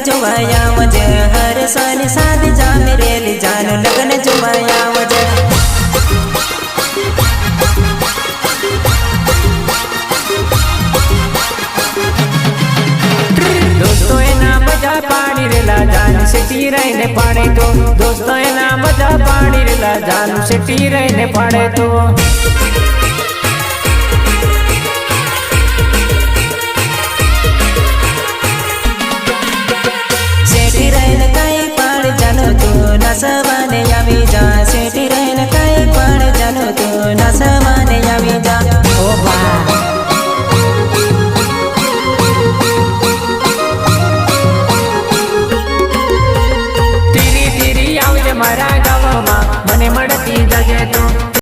જોવાયા વજે હર સાની સાદી જામી રેલી જાન લગન જોવાયા વજે दोस्तों एना मजा पानी रेला जान सिटी रहने पाड़े तो दोस्तों एना मजा पानी रेला जान सिटी रहने पाड़े तो सिटी रहने काई पाड़ जानो तो नसवाने आवी जा सिटी रहने काई पाड़ जानो तो नसवाने आवी जा ओ बा मारा गाँव में मने मड़ती जगे तो